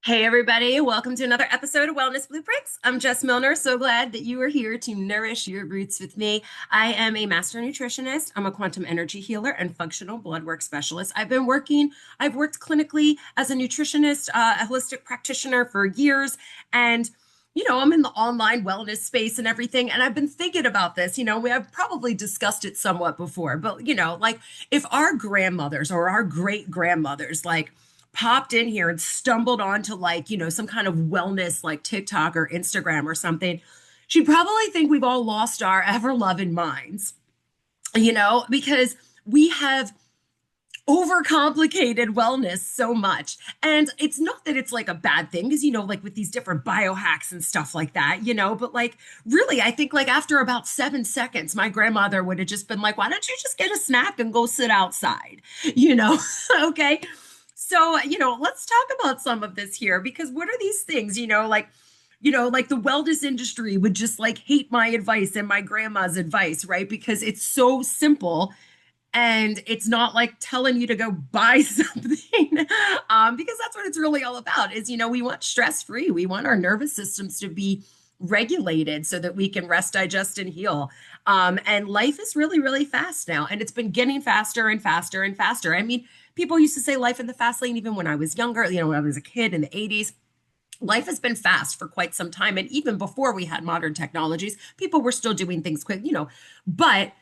Hey, everybody. Welcome to another episode of Wellness Blueprints. I'm Jess Milner. So glad that you are here to nourish your roots with me. I am a master nutritionist. I'm a quantum energy healer and functional blood work specialist. I've worked clinically as a nutritionist, a holistic practitioner for years. And I'm in the online wellness space and everything. And I've been thinking about this. We have probably discussed it somewhat before, but like if our grandmothers or our great grandmothers, like, popped in here and stumbled onto some kind of wellness like TikTok or Instagram or something, she'd probably think we've all lost our ever loving minds, because we have overcomplicated wellness so much. And it's not that it's like a bad thing, because, like with these different biohacks and stuff like that, but like really, I think like after about 7 seconds, my grandmother would have just been like, why don't you just get a snack and go sit outside? Okay. So, let's talk about some of this here because what are these things, like the wellness industry would just like hate my advice and my grandma's advice, right? Because it's so simple and it's not like telling you to go buy something, because that's what it's really all about is, we want stress free. We want our nervous systems to be regulated so that we can rest, digest, and heal. And life is really, really fast now. And it's been getting faster and faster and faster. I mean, people used to say life in the fast lane, even when I was younger, when I was a kid in the 80s. Life has been fast for quite some time. And even before we had modern technologies, people were still doing things quick, but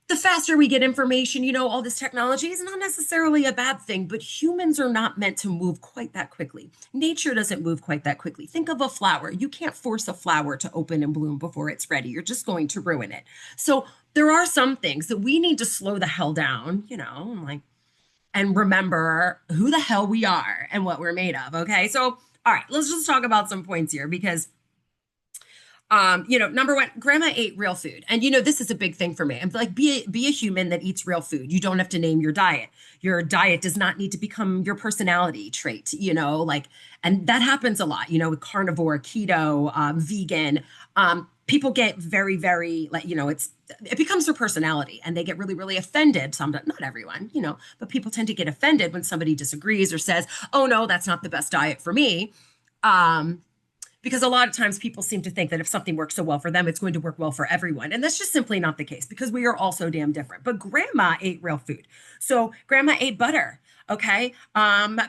the faster we get information, all this technology is not necessarily a bad thing, but humans are not meant to move quite that quickly. Nature doesn't move quite that quickly. Think of a flower. You can't force a flower to open and bloom before it's ready. You're just going to ruin it. So there are some things that we need to slow the hell down, and remember who the hell we are and what we're made of. Okay. So, all right, let's just talk about some points here because number one, grandma ate real food. And this is a big thing for me. I'm like, be a human that eats real food. You don't have to name your diet. Your diet does not need to become your personality trait, and that happens a lot, with carnivore, keto, vegan. People get very, very like, it becomes their personality and they get really, really offended. Some, not everyone, but people tend to get offended when somebody disagrees or says, oh no, that's not the best diet for me. Because a lot of times people seem to think that if something works so well for them, it's going to work well for everyone. And that's just simply not the case because we are all so damn different. But grandma ate real food. So grandma ate butter. Okay.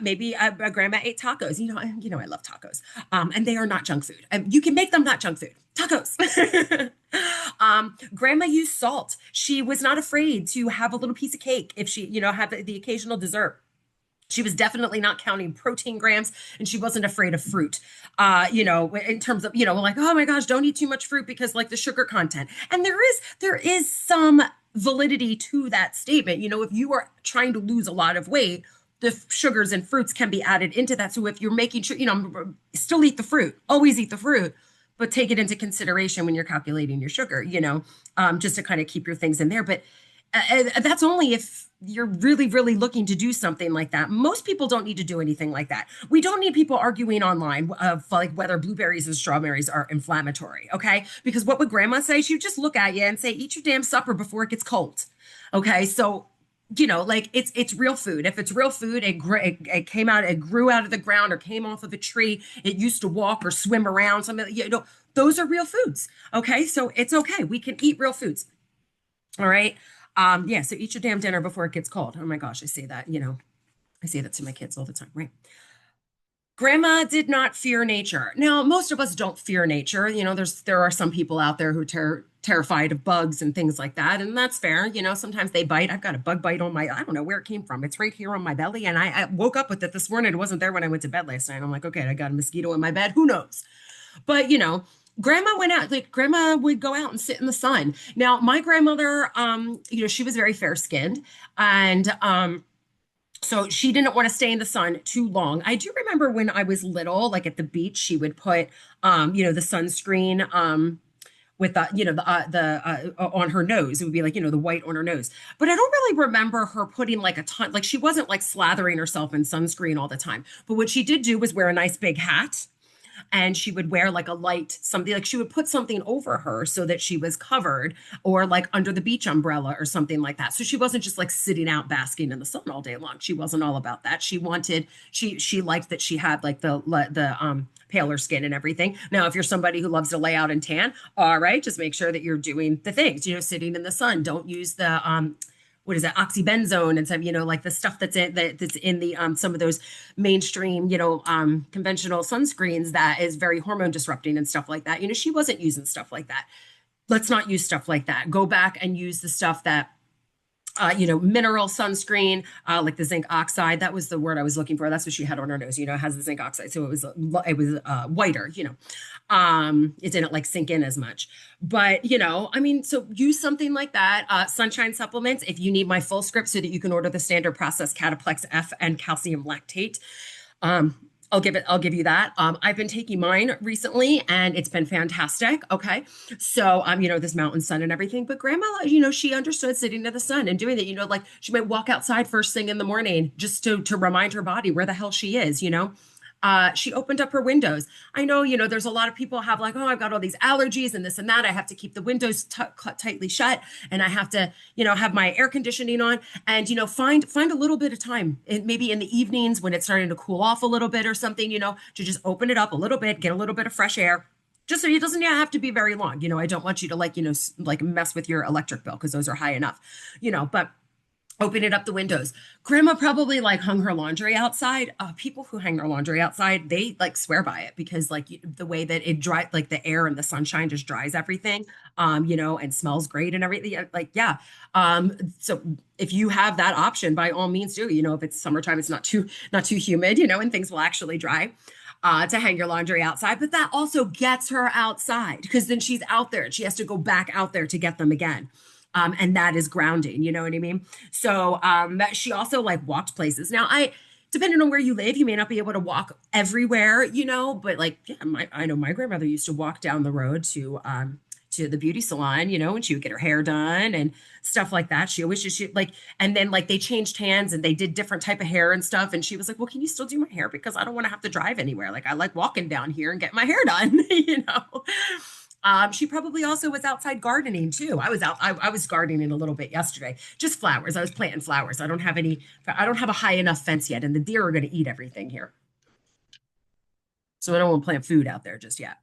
Maybe grandma ate tacos. I love tacos. And they are not junk food. You can make them not junk food. Tacos. Grandma used salt. She was not afraid to have a little piece of cake if she, have the occasional dessert. She was definitely not counting protein grams and she wasn't afraid of fruit, in terms of, like, oh my gosh, don't eat too much fruit because like the sugar content. And there is some validity to that statement. If you are trying to lose a lot of weight, the sugars and fruits can be added into that. So if you're making sure, still eat the fruit, always eat the fruit, but take it into consideration when you're calculating your sugar, just to kind of keep your things in there. But that's only if you're really, really looking to do something like that. Most people don't need to do anything like that. We don't need people arguing online of like whether blueberries and strawberries are inflammatory, okay? Because what would grandma say? She would just look at you and say, eat your damn supper before it gets cold, okay? So, like it's real food. If it's real food, it came out, it grew out of the ground or came off of a tree. It used to walk or swim around, something, those are real foods, okay? So it's okay. We can eat real foods, all right? Yeah, so eat your damn dinner before it gets cold. Oh my gosh, I say that, I say that to my kids all the time, right? Grandma did not fear nature. Now, most of us don't fear nature. There are some people out there who are terrified of bugs and things like that, and that's fair. Sometimes they bite. I've got a bug bite on I don't know where it came from. It's right here on my belly, and I woke up with it this morning. It wasn't there when I went to bed last night. I'm like, okay, I got a mosquito in my bed. Who knows? But, grandma went out, like grandma would go out and sit in the sun. Now, my grandmother, she was very fair skinned and, so she didn't want to stay in the sun too long. I do remember when I was little, like at the beach, she would put, the sunscreen, with the on her nose. It would be like, the white on her nose. But I don't really remember her putting like a ton, like she wasn't like slathering herself in sunscreen all the time. But what she did do was wear a nice big hat. and she would wear like a light, something like she would put something over her so that she was covered, or like under the beach umbrella or something like that. So she wasn't just like sitting out basking in the sun all day long. She wasn't all about that. She liked that she had like the paler skin and everything. Now, if you're somebody who loves to lay out and tan, all right, just make sure that you're doing the things, sitting in the sun. Don't use the what is that, oxybenzone and stuff, like the stuff that's in the some of those mainstream, conventional sunscreens that is very hormone disrupting and stuff like that. She wasn't using stuff like that. Let's not use stuff like that. Go back and use the stuff that mineral sunscreen, like the zinc oxide. That was the word I was looking for. That's what she had on her nose. It has the zinc oxide, so it was whiter. It didn't like sink in as much. But so use something like that. Sunshine supplements. If you need my full script so that you can order the standard process Cataplex F and calcium lactate. I'll give you that. I've been taking mine recently and it's been fantastic. Okay. So, this mountain sun and everything, but grandma, she understood sitting in the sun and doing that, like she might walk outside first thing in the morning just to remind her body where the hell she is. She opened up her windows. I know, there's a lot of people have like, oh, I've got all these allergies and this and that. I have to keep the windows tightly shut, and I have to, have my air conditioning on, and, find a little bit of time, maybe in the evenings when it's starting to cool off a little bit or something, to just open it up a little bit, get a little bit of fresh air. Just so it doesn't have to be very long. I don't want you to like mess with your electric bill because those are high enough, but open it up the windows. Grandma probably like hung her laundry outside. People who hang their laundry outside, they like swear by it because like the way that it dry, like the air and the sunshine just dries everything, and smells great and everything. Like, yeah. So if you have that option, by all means do, if it's summertime, it's not too humid, and things will actually dry. To hang your laundry outside, but that also gets her outside because then she's out there and she has to go back out there to get them again. And that is grounding, you know what I mean? So she also like walked places. Now, depending on where you live, you may not be able to walk everywhere, but like, yeah, I know my grandmother used to walk down the road to the beauty salon, and she would get her hair done and stuff like that. She always just like, and then like they changed hands and they did different type of hair and stuff. And she was like, well, can you still do my hair? Because I don't want to have to drive anywhere. Like I like walking down here and get my hair done. She probably also was outside gardening too. I was gardening a little bit yesterday, just flowers. I was planting flowers. I don't have a high enough fence yet, and the deer are going to eat everything here. So I don't want to plant food out there just yet.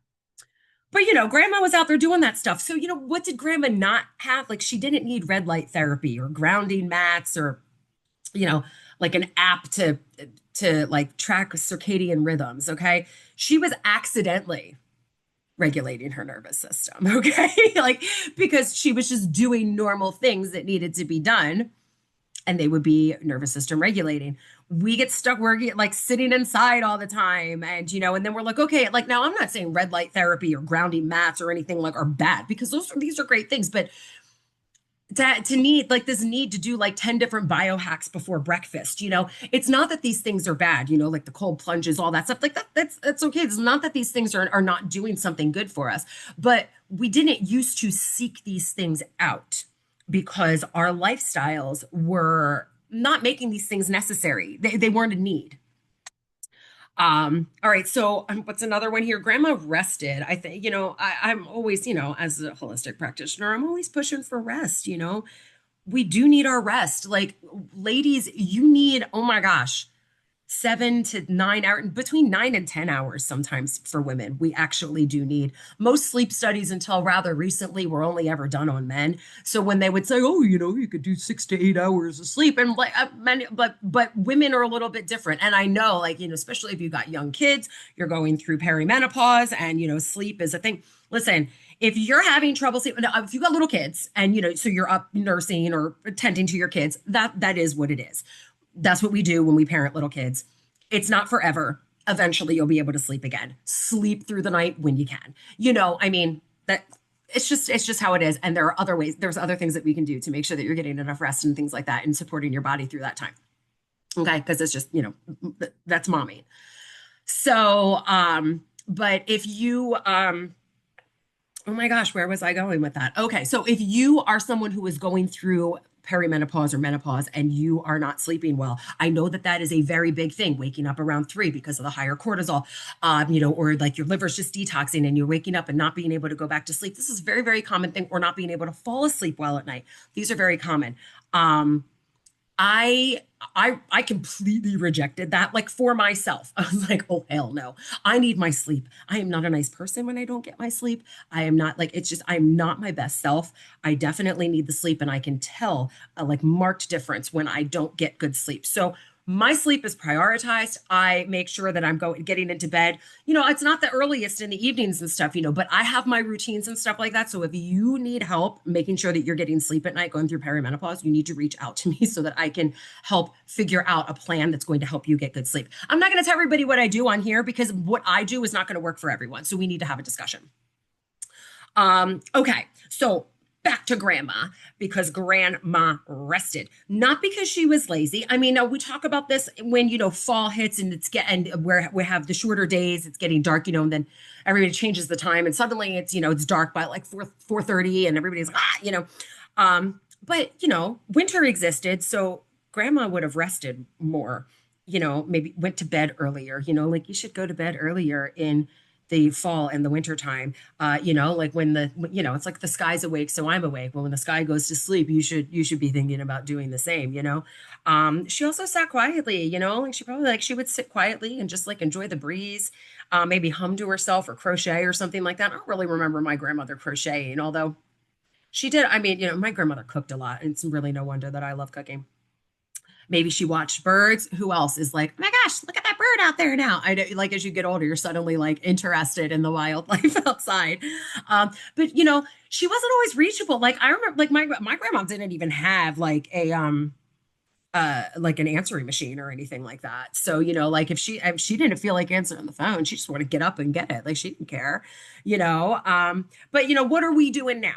But grandma was out there doing that stuff. So, what did grandma not have? Like she didn't need red light therapy or grounding mats or, like an app to like track circadian rhythms. Okay. She was accidentally regulating her nervous system. Okay. Like, because she was just doing normal things that needed to be done and they would be nervous system regulating. We get stuck, we're like sitting inside all the time. And, and then we're like, okay, like now I'm not saying red light therapy or grounding mats or anything like are bad because these are great things, but to need like this need to do like 10 different biohacks before breakfast, it's not that these things are bad, like the cold plunges, all that stuff like that. That's okay. It's not that these things are not doing something good for us, but we didn't used to seek these things out because our lifestyles were not making these things necessary. They weren't a need. All right. So what's another one here? Grandma rested. I think, I'm always, as a holistic practitioner, I'm always pushing for rest. We do need our rest. Like ladies, you need, oh my gosh, 7 to 9 hours, between 9 and 10 hours sometimes for women. We actually do need. Most sleep studies until rather recently were only ever done on men. So when they would say, oh, you could do 6 to 8 hours of sleep, and like but women are a little bit different. And I know, like, especially if you got young kids, you're going through perimenopause, and sleep is a thing. Listen, if you're having trouble sleeping, if you got little kids and so you're up nursing or tending to your kids, that is what it is. That's what we do when we parent little kids. It's not forever. Eventually you'll be able to sleep again. Sleep through the night when you can. I mean, that it's just how it is. And there are other ways, there's other things that we can do to make sure that you're getting enough rest and things like that and supporting your body through that time. Okay. Because it's just, that's mommy. So, but if you, oh my gosh, where was I going with that? Okay. So if you are someone who is going through perimenopause or menopause and you are not sleeping well. I know that that is a very big thing, waking up around 3 because of the higher cortisol, or like your liver's just detoxing and you're waking up and not being able to go back to sleep. This is a very, very common thing, or not being able to fall asleep well at night. These are very common. Um, I I completely rejected that, like, for myself. I was like, oh hell no. I need my sleep. I am not a nice person when I don't get my sleep. I am not, like, it's just I'm not my best self. I definitely need the sleep, and I can tell a like marked difference when I don't get good sleep. So my sleep is prioritized. I make sure that I'm getting into bed. It's not the earliest in the evenings and stuff, but I have my routines and stuff like that. So if you need help making sure that you're getting sleep at night going through perimenopause, you need to reach out to me so that I can help figure out a plan that's going to help you get good sleep. I'm not going to tell everybody what I do on here because what I do is not going to work for everyone. So we need to have a discussion. Okay, so back to grandma, because grandma rested, not because she was lazy. I mean, we talk about this when fall hits and and where we have the shorter days, it's getting dark, and then everybody changes the time, and suddenly it's dark by like 4:30, and everybody's like but winter existed, so grandma would have rested more. Maybe went to bed earlier. Like, you should go to bed earlier in the fall and the winter time. Like when it's like the sky's awake, so I'm awake. Well, when the sky goes to sleep, you should be thinking about doing the same. She also sat quietly, like she would sit quietly and just like enjoy the breeze, maybe hum to herself or crochet or something like that. I don't really remember my grandmother crocheting, although she did. I mean, my grandmother cooked a lot, and it's really no wonder that I love cooking. Maybe she watched birds. Who else is like, oh my gosh, look at that bird out there now? I know, like, as you get older, you're suddenly like interested in the wildlife outside. But she wasn't always reachable. Like, I remember, like, my grandma didn't even have like a like an answering machine or anything like that. So like, if she didn't feel like answering the phone, she just wanted to get up and get it. Like, she didn't care. But what are we doing now?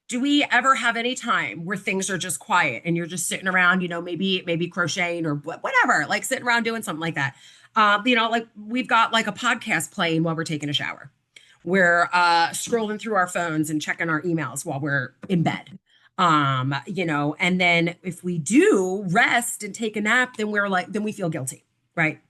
Do we ever have any time where things are just quiet and you're just sitting around, maybe crocheting or whatever, like sitting around doing something like that? Like, we've got like a podcast playing while we're taking a shower. We're scrolling through our phones and checking our emails while we're in bed. And then if we do rest and take a nap, then we feel guilty, right?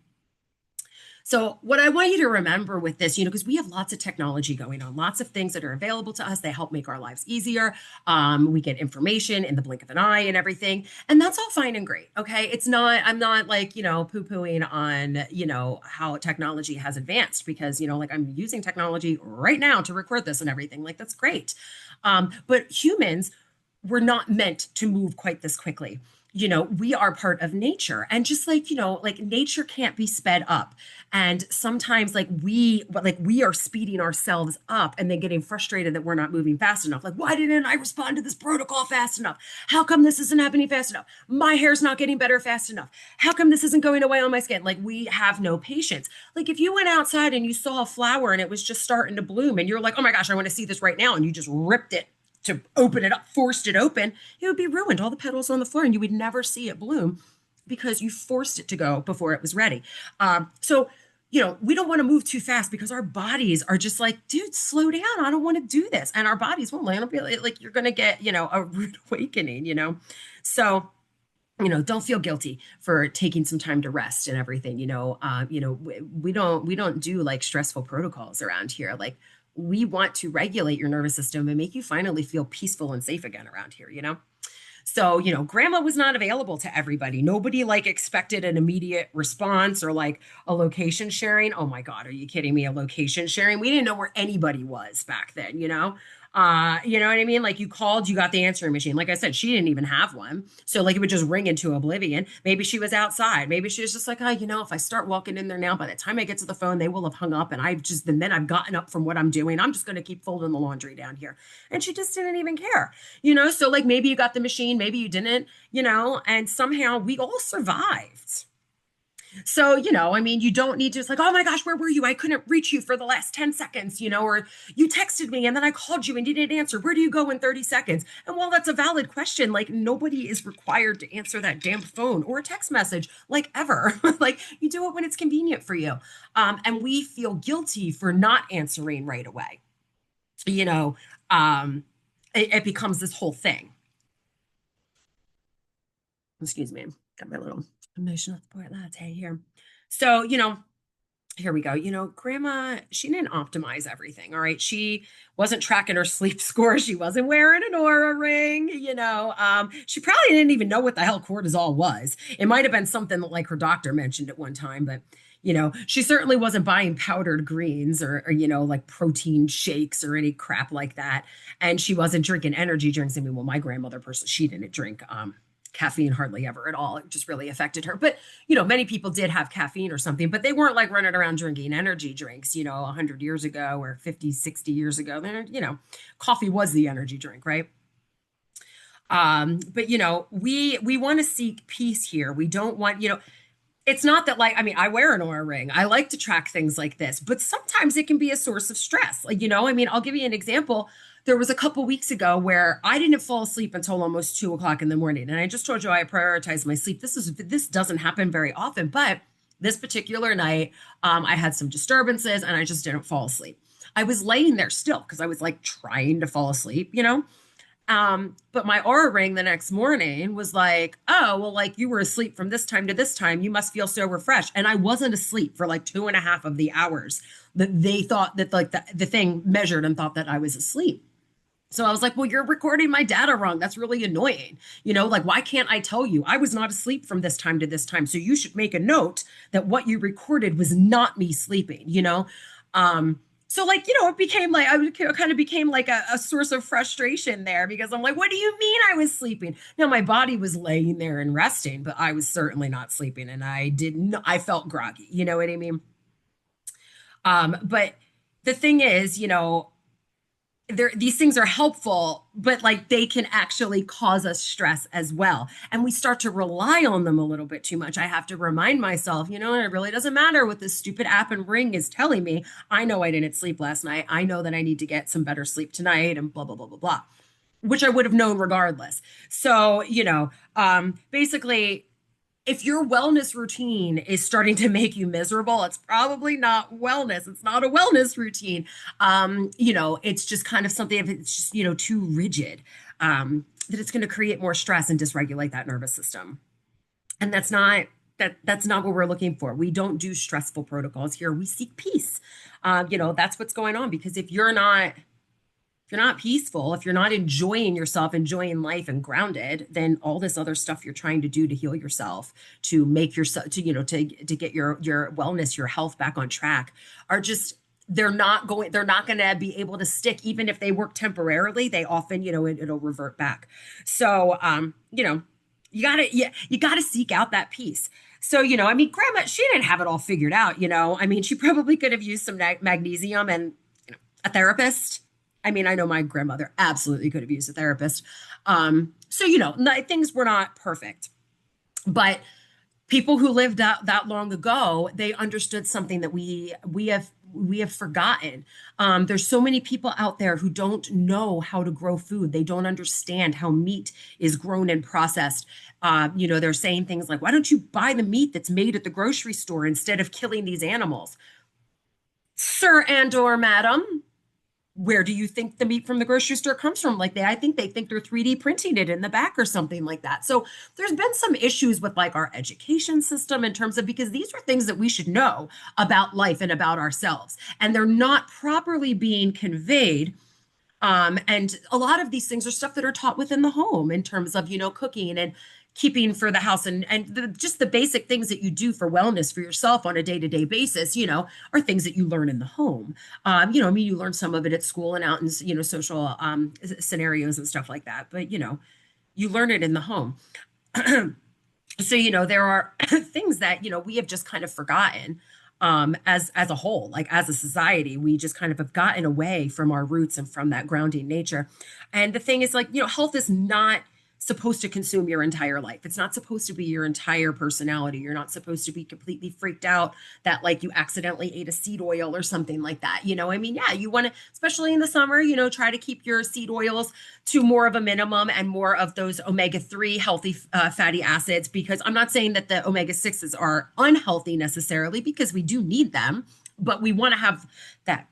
So, what I want you to remember with this, because we have lots of technology going on, lots of things that are available to us. They help make our lives easier. We get information in the blink of an eye and everything. And that's all fine and great. Okay. I'm not like, poo pooing on, how technology has advanced, because, like, I'm using technology right now to record this and everything. Like, that's great. But humans were not meant to move quite this quickly. We are part of nature, and just like nature can't be sped up. And sometimes we are speeding ourselves up and then getting frustrated that we're not moving fast enough. Like, why didn't I respond to this protocol fast enough? How come this isn't happening fast enough? My hair's not getting better fast enough. How come this isn't going away on my skin? Like, we have no patience. Like, if you went outside and you saw a flower and it was just starting to bloom and you're like, oh my gosh, I want to see this right now, and you just ripped it to open it up, forced it open, it would be ruined. All the petals on the floor, and you would never see it bloom because you forced it to go before it was ready. So, we don't want to move too fast because our bodies are just like, dude, slow down. I don't want to do this. And our bodies won't land. Like, you're going to get, a rude awakening. So, don't feel guilty for taking some time to rest and everything. We don't do like stressful protocols around here. Like, we want to regulate your nervous system and make you finally feel peaceful and safe again around here. So, grandma was not available to everybody. Nobody like expected an immediate response or like a location sharing. Oh my God, are you kidding me? A location sharing? We didn't know where anybody was back then. You know what I mean? Like, you called, you got the answering machine. Like I said, she didn't even have one. So like, it would just ring into oblivion. Maybe she was outside. Maybe she was just like, oh, if I start walking in there now, by the time I get to the phone, they will have hung up. And then I've gotten up from what I'm doing. I'm just going to keep folding the laundry down here. And she just didn't even care, So like, maybe you got the machine, maybe you didn't, and somehow we all survived. So, I mean, you don't need to just like, oh my gosh, where were you? I couldn't reach you for the last 10 seconds, or you texted me and then I called you and you didn't answer. Where do you go in 30 seconds? And while that's a valid question, like, nobody is required to answer that damn phone or a text message, like, ever. Like, you do it when it's convenient for you. And we feel guilty for not answering right away. You know, it becomes this whole thing. Excuse me. Got my little emotional support latte here. So, here we go. Grandma, she didn't optimize everything. All right. She wasn't tracking her sleep score. She wasn't wearing an aura ring. She probably didn't even know what the hell cortisol was. It might have been something that like her doctor mentioned at one time, but she certainly wasn't buying powdered greens or like protein shakes or any crap like that. And she wasn't drinking energy drinks. I mean, well, my grandmother personally, she didn't drink caffeine hardly ever at all. It just really affected her. But many people did have caffeine or something, but they weren't like running around drinking energy drinks, 100 years ago or 50, 60 years ago. Then, coffee was the energy drink, right? But we want to seek peace here. We don't want, it's not that like, I mean, I wear an aura ring. I like to track things like this, but sometimes it can be a source of stress. Like, I mean, I'll give you an example. There was a couple weeks ago where I didn't fall asleep until almost 2 o'clock in the morning. And I just told you I prioritize my sleep. This doesn't happen very often, but this particular night, I had some disturbances and I just didn't fall asleep. I was laying there still because I was like trying to fall asleep. But my aura ring the next morning was like, oh, well, like you were asleep from this time to this time. You must feel so refreshed. And I wasn't asleep for like 2.5 of the hours that they thought that like the thing measured and thought that I was asleep. So I was like, well, you're recording my data wrong. That's really annoying. Like, why can't I tell you I was not asleep from this time to this time? So you should make a note that what you recorded was not me sleeping. So like, it became like, kind of became like a source of frustration there because I'm like, what do you mean I was sleeping? Now my body was laying there and resting, but I was certainly not sleeping and I felt groggy. You know what I mean? But the thing is, these things are helpful, but like they can actually cause us stress as well. And we start to rely on them a little bit too much. I have to remind myself, it really doesn't matter what this stupid app and ring is telling me. I know I didn't sleep last night. I know that I need to get some better sleep tonight and blah, blah, blah, blah, blah, which I would have known regardless. So, basically, if your wellness routine is starting to make you miserable, it's probably not wellness. It's not a wellness routine. It's just kind of something, if it's just, too rigid, that it's going to create more stress and dysregulate that nervous system. And that's not what we're looking for. We don't do stressful protocols here. We seek peace. That's what's going on because if you're not peaceful, if you're not enjoying yourself, enjoying life and grounded, then all this other stuff you're trying to do to heal yourself, to make yourself, to get your wellness, your health back on track are just, they're not going to be able to stick. Even if they work temporarily, they often, it'll revert back. So, you gotta seek out that peace. So, I mean, grandma, she didn't have it all figured out, I mean, she probably could have used some magnesium and a therapist. I mean, I know my grandmother absolutely could have used a therapist. So, things were not perfect, but people who lived that long ago, they understood something that we have forgotten. There's so many people out there who don't know how to grow food. They don't understand how meat is grown and processed. They're saying things like, why don't you buy the meat that's made at the grocery store instead of killing these animals? Sir and or madam, where do you think the meat from the grocery store comes from? Like I think they think they're 3D printing it in the back or something like that. So there's been some issues with like our education system in terms of, because these are things that we should know about life and about ourselves, and they're not properly being conveyed. And a lot of these things are stuff that are taught within the home in terms of, cooking and keeping for the house and just the basic things that you do for wellness for yourself on a day-to-day basis, are things that you learn in the home. I mean, you learn some of it at school and out in, social scenarios and stuff like that, but, you learn it in the home. So, there are things that, we have just kind of forgotten as a whole, like as a society, we just kind of have gotten away from our roots and from that grounding nature. And the thing is like, health is not supposed to consume your entire life. It's not supposed to be your entire personality. You're not supposed to be completely freaked out that like you accidentally ate a seed oil or something like that. I mean, yeah, you want to, especially in the summer, try to keep your seed oils to more of a minimum and more of those omega-3 healthy fatty acids, because I'm not saying that the omega-6s are unhealthy necessarily, because we do need them, but we want to have that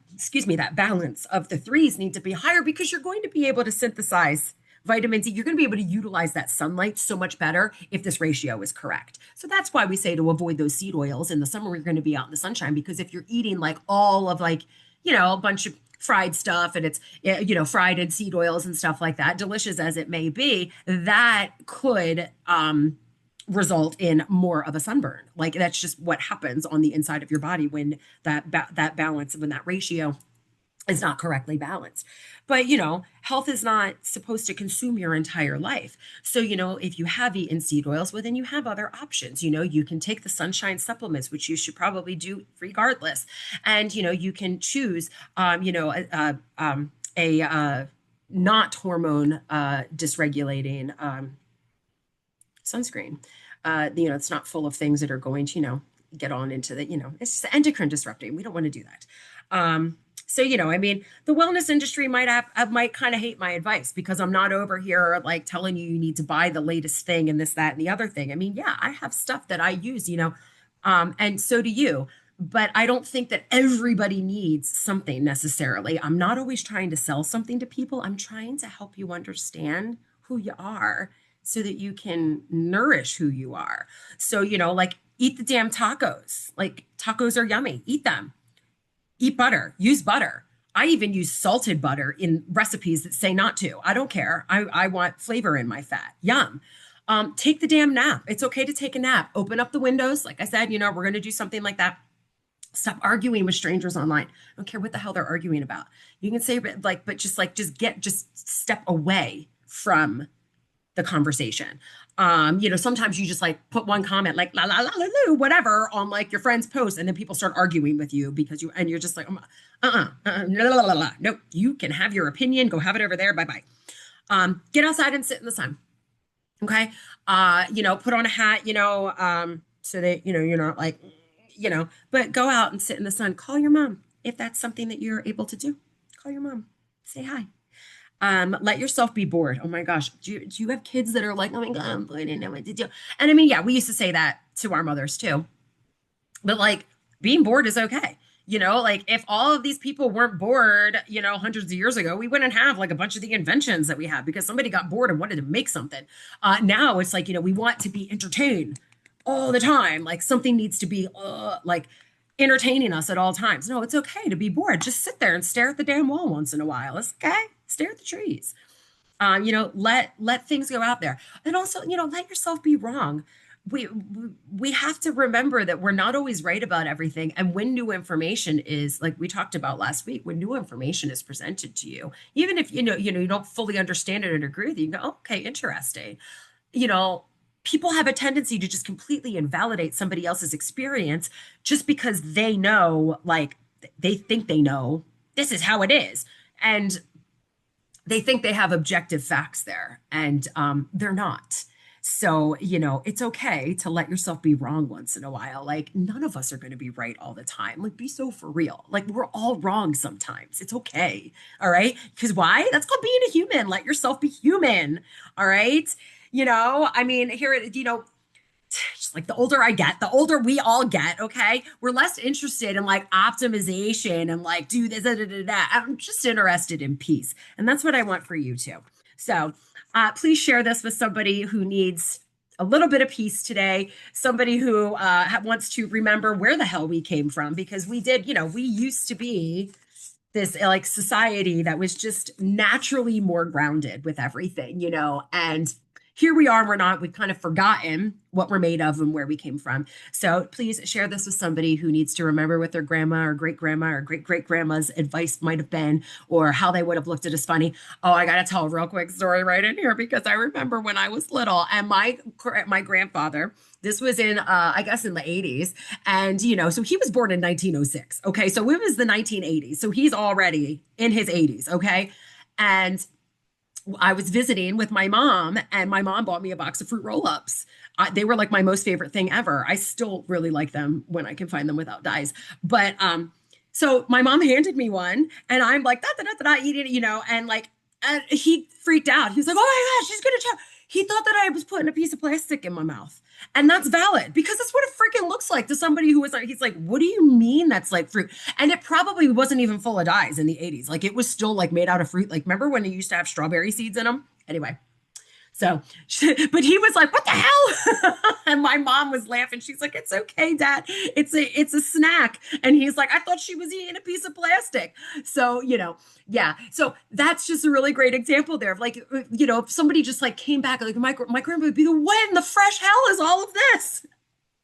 balance of the threes need to be higher because you're going to be able to synthesize vitamin D, you're going to be able to utilize that sunlight so much better if this ratio is correct. So that's why we say to avoid those seed oils in the summer. We're going to be out in the sunshine, because if you're eating like all of like, a bunch of fried stuff, and it's, fried in seed oils and stuff like that, delicious as it may be, that could result in more of a sunburn. Like that's just what happens on the inside of your body when that balance, when that ratio is not correctly balanced. But, health is not supposed to consume your entire life. So, if you have eaten seed oils, well, then you have other options. You can take the sunshine supplements, which you should probably do regardless. And, you can choose, a not hormone dysregulating sunscreen. It's not full of things that are going to, get on into the, it's just endocrine disrupting. We don't want to do that. So, the wellness industry might kind of hate my advice, because I'm not over here like telling you need to buy the latest thing and this, that, and the other thing. I mean, yeah, I have stuff that I use, and so do you. But I don't think that everybody needs something necessarily. I'm not always trying to sell something to people. I'm trying to help you understand who you are so that you can nourish who you are. So, like eat the damn tacos. Like tacos are yummy. Eat them. Eat butter, use butter. I even use salted butter in recipes that say not to. I don't care. I want flavor in my fat. Yum. Take the damn nap. It's okay to take a nap. Open up the windows. Like I said, we're going to do something like that. Stop arguing with strangers online. I don't care what the hell they're arguing about. You can say just step away from the conversation. Sometimes you just like put one comment like la la la la la whatever on like your friend's post, and then people start arguing with you because you're just like la, la, la, la. Nope, you can have your opinion, go have it over there, bye. Get outside and sit in the sun. Okay. Put on a hat, so that you're not like, but go out and sit in the sun. Call your mom if that's something that you're able to do. Call your mom, say hi. Let yourself be bored. Oh my gosh. Do you have kids that are like, oh my God, I'm bored, I didn't know what to do? And I mean, yeah, we used to say that to our mothers too, but like being bored is okay. Like if all of these people weren't bored, hundreds of years ago, we wouldn't have like a bunch of the inventions that we have because somebody got bored and wanted to make something. Now it's like, we want to be entertained all the time. Like something needs to be like entertaining us at all times. No, it's okay to be bored. Just sit there and stare at the damn wall once in a while. It's okay. Stare at the trees. Let things go out there. And also, let yourself be wrong. We have to remember that we're not always right about everything. And when new information is, like we talked about last week, when new information is presented to you, even if you don't fully understand it and agree with you, you go, oh, okay, interesting. People have a tendency to just completely invalidate somebody else's experience just because they know, like they think they know this is how it is. And they think they have objective facts there, and they're not. So, it's okay to let yourself be wrong once in a while. Like none of us are going to be right all the time. Like be so for real. Like we're all wrong sometimes. It's okay. All right. Because why? That's called being a human. Let yourself be human. All right. I mean, just like the older I get, the older we all get, okay? We're less interested in like optimization and like do this, da, da, da, da. I'm just interested in peace. And that's what I want for you too. So please share this with somebody who needs a little bit of peace today, somebody who wants to remember where the hell we came from, because we used to be this like society that was just naturally more grounded with everything, and here we are, we've kind of forgotten what we're made of and where we came from. So please share this with somebody who needs to remember what their grandma or great grandma's advice might have been, or how they would have looked at us funny. Oh, I got to tell a real quick story right in here, because I remember when I was little and my grandfather, this was in, I guess in the 80s. And, so he was born in 1906. Okay. So it was the 1980s. So he's already in his 80s. Okay. And I was visiting with my mom, and my mom bought me a box of fruit roll-ups. They were like my most favorite thing ever. I still really like them when I can find them without dyes. But so my mom handed me one, and I'm like, da, da, da, da, eating it, and like, and he freaked out. He was like, oh my gosh, she's gonna choke. He thought that I was putting a piece of plastic in my mouth. And that's valid, because that's what it freaking looks like to somebody who was like, he's like, what do you mean that's like fruit? And it probably wasn't even full of dyes in the 80s. Like it was still like made out of fruit. Like remember when they used to have strawberry seeds in them? Anyway, so, but he was like, "What the hell?" And my mom was laughing. She's like, "It's okay, Dad. It's a snack." And he's like, "I thought she was eating a piece of plastic." So, yeah. So that's just a really great example there of like, if somebody just like came back, like my grandma would be the, "What in the fresh hell is all of this?"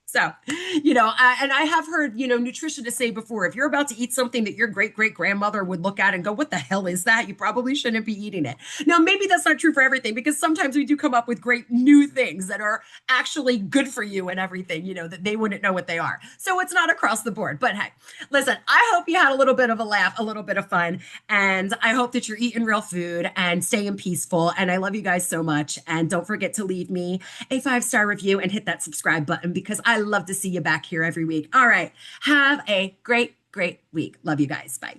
So, and I have heard, nutritionists say before, if you're about to eat something that your great great grandmother would look at and go, "What the hell is that?" You probably shouldn't be eating it. Now, maybe that's not true for everything because sometimes we do come up with great new things that are actually good for you and everything, that they wouldn't know what they are. So it's not across the board. But hey, listen, I hope you had a little bit of a laugh, a little bit of fun, and I hope that you're eating real food and staying peaceful. And I love you guys so much. And don't forget to leave me a 5-star review and hit that subscribe button because I love to see you back here every week. All right. Have a great, great week. Love you guys. Bye.